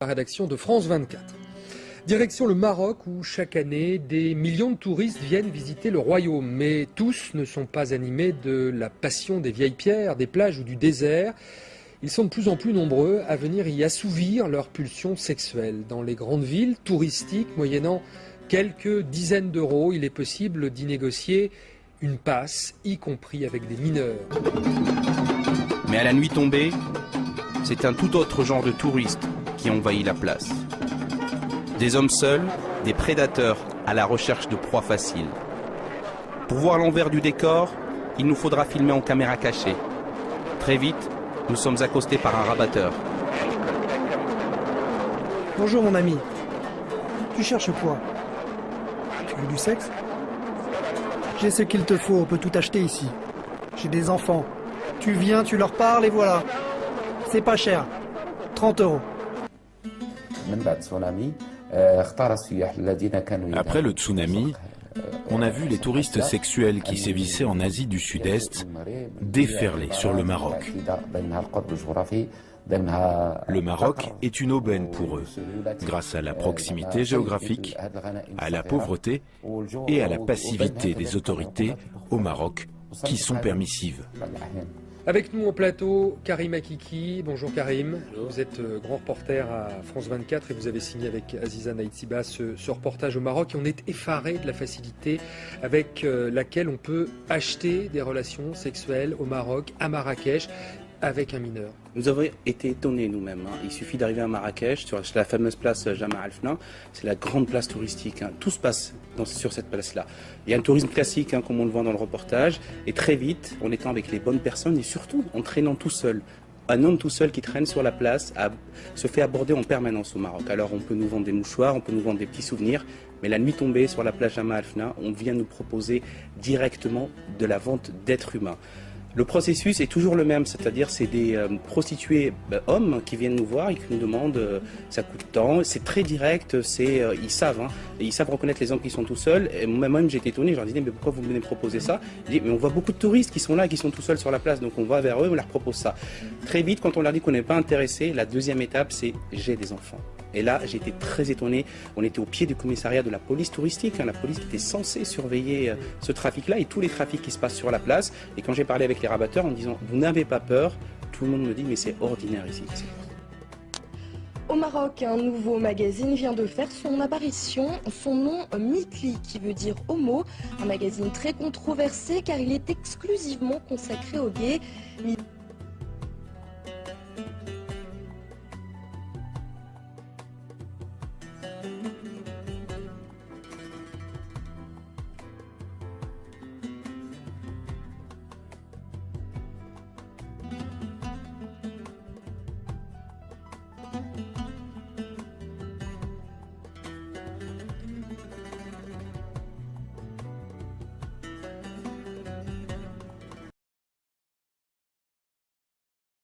La rédaction de France 24. Direction le Maroc où chaque année des millions de touristes viennent visiter le royaume. Mais tous ne sont pas animés de la passion des vieilles pierres, des plages ou du désert. Ils sont de plus en plus nombreux à venir y assouvir leurs pulsions sexuelles. Dans les grandes villes touristiques, moyennant quelques dizaines d'euros, il est possible d'y négocier une passe, y compris avec des mineurs. Mais à la nuit tombée, c'est un tout autre genre de touristes qui envahit la place. Des hommes seuls, des prédateurs à la recherche de proies faciles. Pour voir l'envers du décor, il nous faudra filmer en caméra cachée. Très vite, nous sommes accostés par un rabatteur. Bonjour mon ami. Tu cherches quoi? Tu veux du sexe? J'ai ce qu'il te faut, on peut tout acheter ici. J'ai des enfants. Tu viens, tu leur parles et voilà. C'est pas cher. 30 euros. Après le tsunami, on a vu les touristes sexuels qui sévissaient en Asie du Sud-Est déferler sur le Maroc. Le Maroc est une aubaine pour eux, grâce à la proximité géographique, à la pauvreté et à la passivité des autorités au Maroc qui sont permissives. Avec nous au plateau, Karim Akiki. Bonjour Karim. Bonjour. Vous êtes grand reporter à France 24 et vous avez signé avec Aziza Naïtiba ce reportage au Maroc. Et on est effaré de la facilité avec laquelle on peut acheter des relations sexuelles au Maroc, à Marrakech, avec un mineur. Nous avons été étonnés nous-mêmes. Il suffit d'arriver à Marrakech, sur la fameuse place Jemaa el-Fna. C'est la grande place touristique. Tout se passe sur cette place-là. Il y a un tourisme classique, comme on le voit dans le reportage. Et très vite, en étant avec les bonnes personnes et surtout en traînant tout seul. Un homme tout seul qui traîne sur la place se fait aborder en permanence au Maroc. Alors on peut nous vendre des mouchoirs, on peut nous vendre des petits souvenirs. Mais la nuit tombée, sur la plage Jemaa el-Fna, on vient nous proposer directement de la vente d'êtres humains. Le processus est toujours le même, c'est-à-dire c'est des prostituées hommes qui viennent nous voir et qui nous demandent ça coûte tant, c'est très direct, ils savent, et ils savent reconnaître les hommes qui sont tout seuls. Et moi-même j'étais étonné, je leur disais mais pourquoi vous venez me proposer ça? Je dis mais on voit beaucoup de touristes qui sont là, qui sont tout seuls sur la place, donc on va vers eux, on leur propose ça. Très vite, quand on leur dit qu'on n'est pas intéressé, la deuxième étape c'est j'ai des enfants. Et là, j'ai été très étonné. On était au pied du commissariat de la police touristique, la police qui était censée surveiller ce trafic-là et tous les trafics qui se passent sur la place. Et quand j'ai parlé avec les rabatteurs en disant « Vous n'avez pas peur », tout le monde me dit « Mais c'est ordinaire ici ». Au Maroc, un nouveau magazine vient de faire son apparition. Son nom, Mitli, qui veut dire homo. Un magazine très controversé car il est exclusivement consacré aux gays.